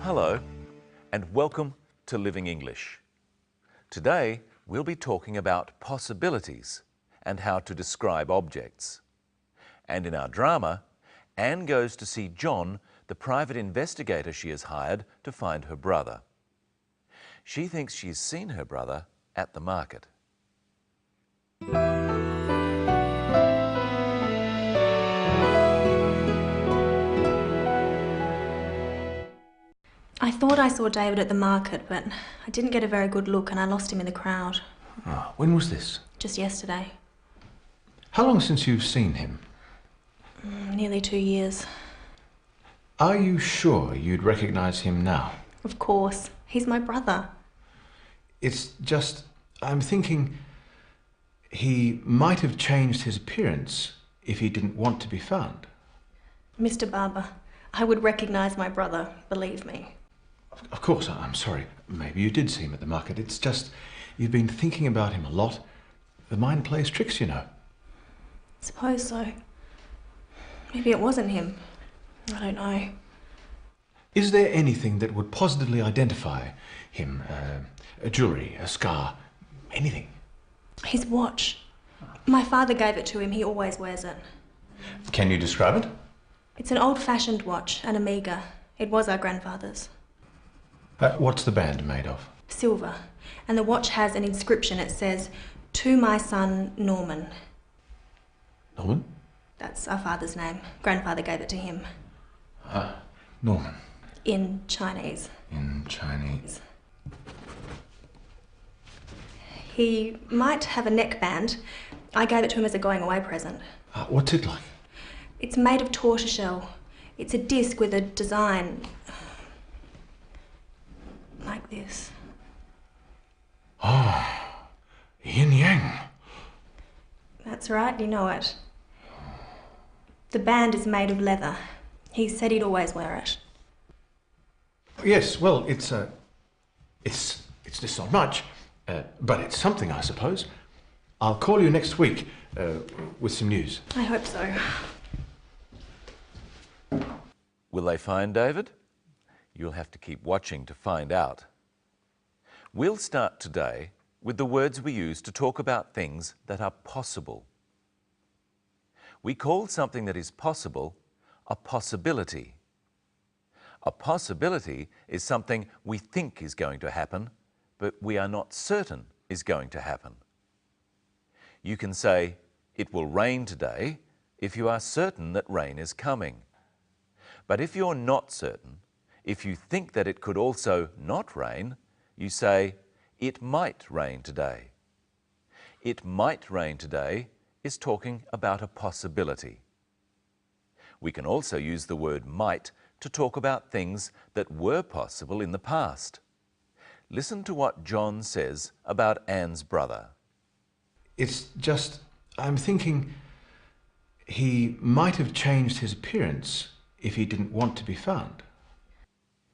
Hello, and welcome to Living English. Today, we'll be talking about possibilities and how to describe objects. And in our drama, Anne goes to see John, the private investigator she has hired to find her brother. She thinks she's seen her brother at the market. I thought I saw David at the market, but I didn't get a very good look and I lost him in the crowd. Oh, when was this? Just yesterday. How long since you've seen him? Nearly 2 years. Are you sure you'd recognise him now? Of course. He's my brother. It's just, I'm thinking he might have changed his appearance if he didn't want to be found. Mr. Barber, I would recognise my brother, believe me. Of course, I'm sorry. Maybe you did see him at the market. It's just, you've been thinking about him a lot. The mind plays tricks, you know. Suppose so. Maybe it wasn't him. I don't know. Is there anything that would positively identify him? A jewellery, a scar, anything? His watch. My father gave it to him. He always wears it. Can you describe it? It's an old-fashioned watch, an Omega. It was our grandfather's. What's the band made of? Silver. And the watch has an inscription. It says, "To my son, Norman." Norman? That's our father's name. Grandfather gave it to him. Norman. In Chinese. In Chinese. He might have a neckband. I gave it to him as a going-away present. What's it like? It's made of tortoiseshell. It's a disc with a design like this. Yin Yang. That's right, you know it. The band is made of leather. He said he'd always wear it. Yes, well, it's just not much, but it's something, I suppose. I'll call you next week with some news. I hope so. Will they find David? You'll have to keep watching to find out. We'll start today with the words we use to talk about things that are possible. We call something that is possible a possibility. A possibility is something we think is going to happen, but we are not certain is going to happen. You can say, "It will rain today," if you are certain that rain is coming. But if you're not certain, if you think that it could also not rain, you say, "It might rain today." "It might rain today" is talking about a possibility. We can also use the word might to talk about things that were possible in the past. Listen to what John says about Anne's brother. It's just, I'm thinking he might have changed his appearance if he didn't want to be found.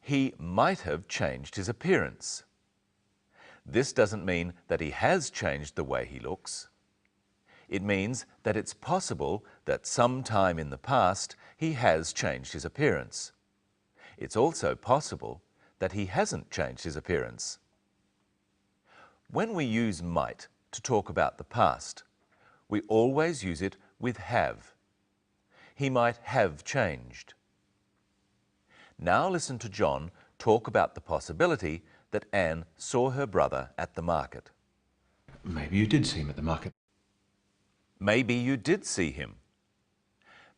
He might have changed his appearance. This doesn't mean that he has changed the way he looks. It means that it's possible that sometime in the past he has changed his appearance. It's also possible that he hasn't changed his appearance. When we use might to talk about the past, we always use it with have. He might have changed. Now listen to John talk about the possibility that Anne saw her brother at the market. Maybe you did see him at the market. Maybe you did see him.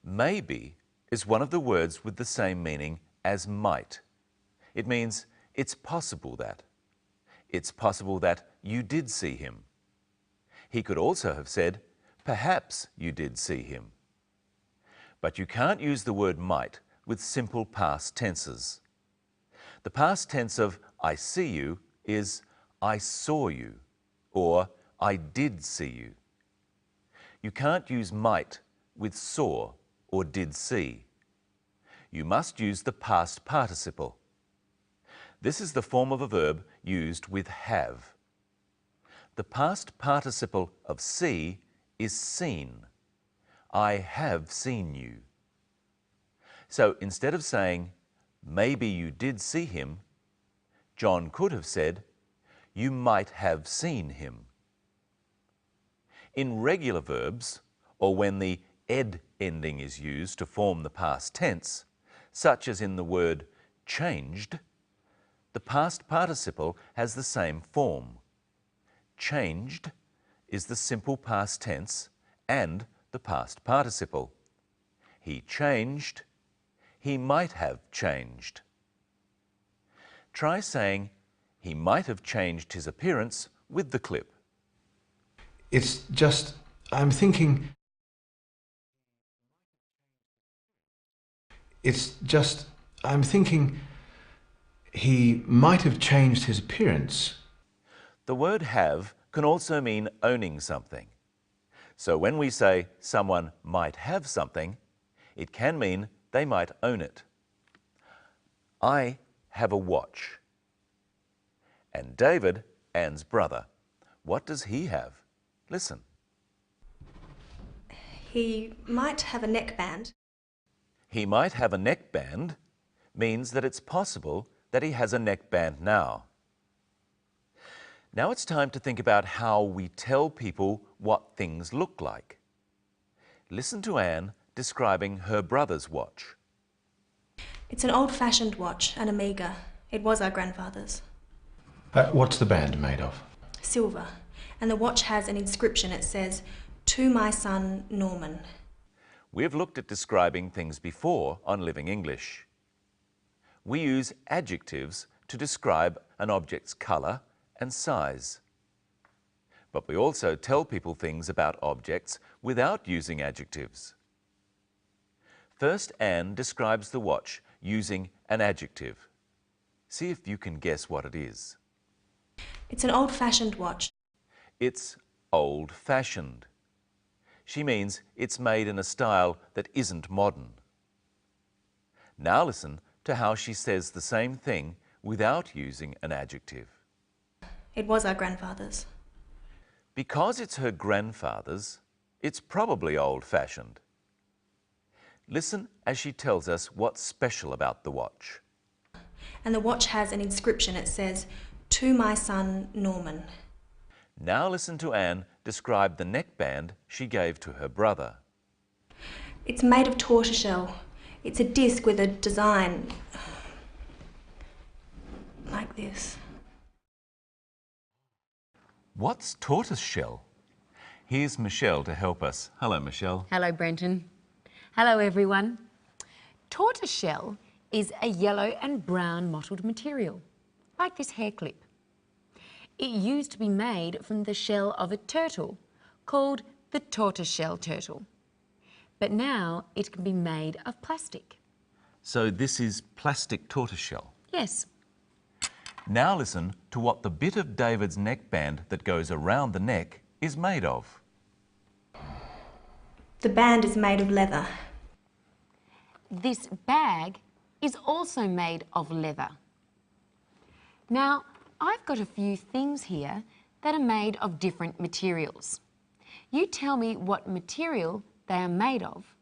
Maybe is one of the words with the same meaning as might. It means it's possible that. It's possible that you did see him. He could also have said, perhaps you did see him. But you can't use the word might with simple past tenses. The past tense of I see you is I saw you, or I did see you. You can't use might with saw or did see. You must use the past participle. This is the form of a verb used with have. The past participle of see is seen. I have seen you. So instead of saying, maybe you did see him, John could have said, you might have seen him. In regular verbs, or when the ed ending is used to form the past tense, such as in the word changed, the past participle has the same form. Changed is the simple past tense and the past participle. He changed, he might have changed. Try saying, he might have changed his appearance with the clip. It's just, I'm thinking... It's just, I'm thinking he might have changed his appearance. The word have can also mean owning something. So when we say someone might have something, it can mean they might own it. I have a watch. And David, Anne's brother, what does he have? Listen. He might have a neckband. He might have a neckband means that it's possible that he has a neckband now. Now it's time to think about how we tell people what things look like. Listen to Anne describing her brother's watch. It's an old-fashioned watch, an Omega. It was our grandfather's. What's the band made of? Silver. And the watch has an inscription. It says, "To my son, Norman." We've looked at describing things before on Living English. We use adjectives to describe an object's colour and size. But we also tell people things about objects without using adjectives. First, Anne describes the watch using an adjective. See if you can guess what it is. It's an old-fashioned watch. It's old-fashioned. She means it's made in a style that isn't modern. Now listen to how she says the same thing without using an adjective. It was our grandfather's. Because it's her grandfather's, it's probably old-fashioned. Listen as she tells us what's special about the watch. And the watch has an inscription. It says, "To my son, Norman." Now listen to Anne describe the neckband she gave to her brother. It's made of tortoiseshell. It's a disc with a design like this. What's tortoiseshell? Here's Michelle to help us. Hello, Michelle. Hello, Brenton. Hello, everyone. Tortoiseshell is a yellow and brown mottled material, like this hair clip. It used to be made from the shell of a turtle called the tortoiseshell turtle. But now it can be made of plastic. So this is plastic tortoiseshell. Yes. Now listen to what the bit of David's neckband that goes around the neck is made of. The band is made of leather. This bag is also made of leather. Now, I've got a few things here that are made of different materials. You tell me what material they are made of,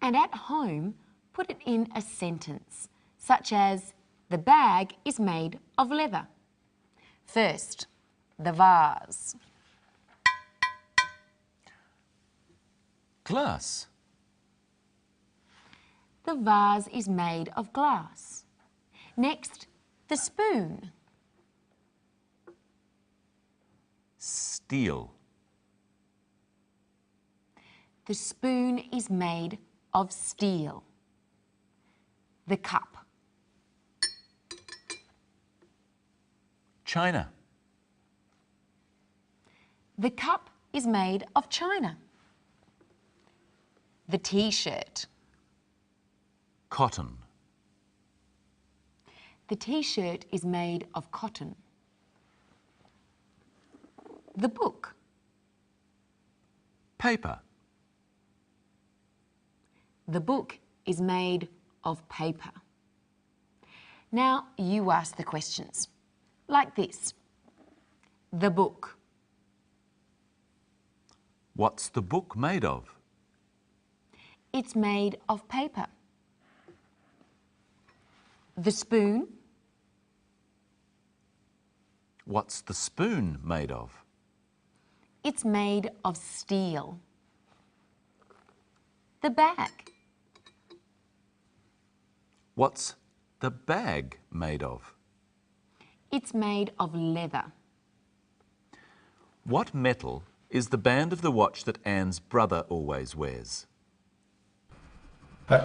and at home, put it in a sentence, such as, the bag is made of leather. First, the vase. Glass. The vase is made of glass. Next, the spoon. Steel. The spoon is made of steel. The cup. China. The cup is made of china. The T-shirt. Cotton. The T-shirt is made of cotton. The book. Paper. The book is made of paper. Now you ask the questions, like this. The book. What's the book made of? It's made of paper. The spoon. What's the spoon made of? It's made of steel. The bag. What's the bag made of? It's made of leather. What metal is the band of the watch that Anne's brother always wears?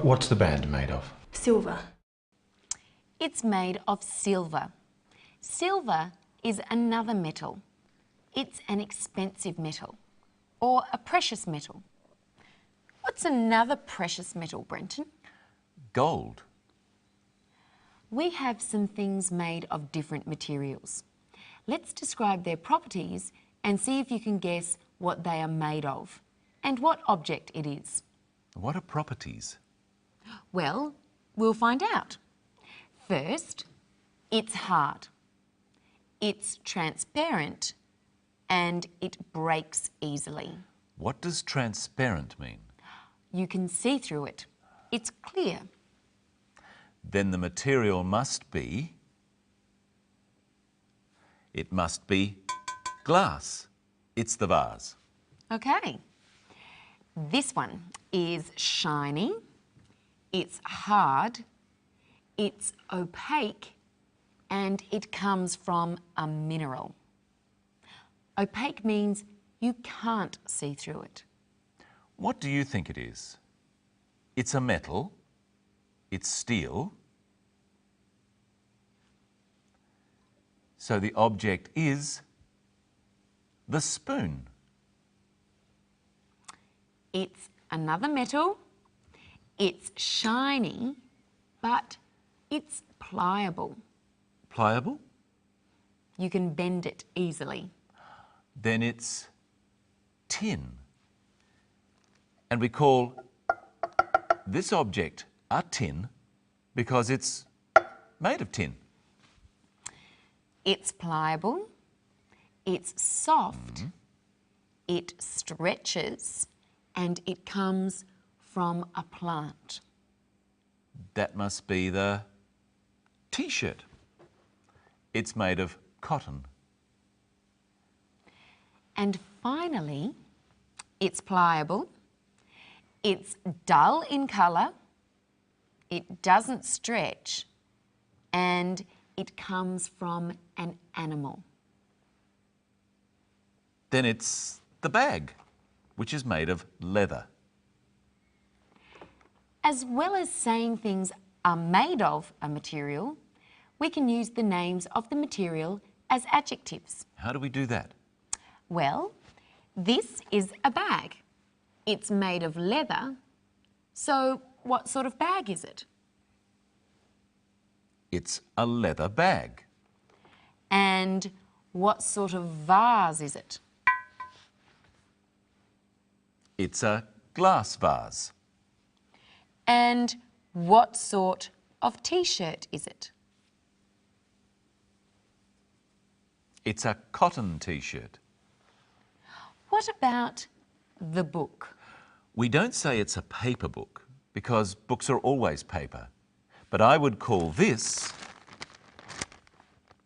What's the band made of? Silver. It's made of silver. Silver is another metal. It's an expensive metal, or a precious metal. What's another precious metal, Brenton? Gold. We have some things made of different materials. Let's describe their properties and see if you can guess what they are made of and what object it is. What are properties? Well, we'll find out. First, it's hard, it's transparent, and it breaks easily. What does transparent mean? You can see through it. It's clear. Then the material must be... It must be glass. It's the vase. Okay. This one is shiny, it's hard, it's opaque, and it comes from a mineral. Opaque means you can't see through it. What do you think it is? It's a metal. It's steel. So the object is the spoon. It's another metal, it's shiny, but it's pliable. Pliable? You can bend it easily. Then it's tin. And we call this object a tin because it's made of tin. It's pliable, it's soft, it stretches, and it comes from a plant. That must be the T-shirt. It's made of cotton. And finally, it's pliable, it's dull in colour, it doesn't stretch, and it comes from an animal. Then it's the bag, which is made of leather. As well as saying things are made of a material, we can use the names of the material as adjectives. How do we do that? Well, this is a bag. It's made of leather. So what sort of bag is it? It's a leather bag. And what sort of vase is it? It's a glass vase. And what sort of T-shirt is it? It's a cotton T-shirt. What about the book? We don't say it's a paper book because books are always paper. But I would call this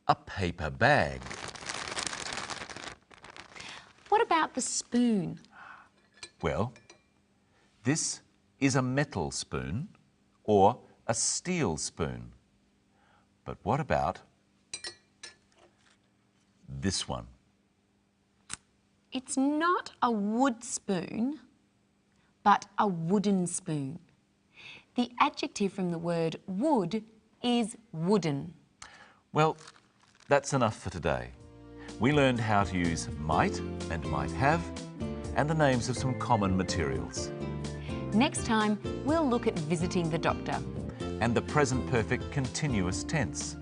a paper bag. What about the spoon? Well, this is a metal spoon or a steel spoon. But what about this one? It's not a wood spoon, but a wooden spoon. The adjective from the word wood is wooden. Well, that's enough for today. We learned how to use might and might have and the names of some common materials. Next time, we'll look at visiting the doctor. And the present perfect continuous tense.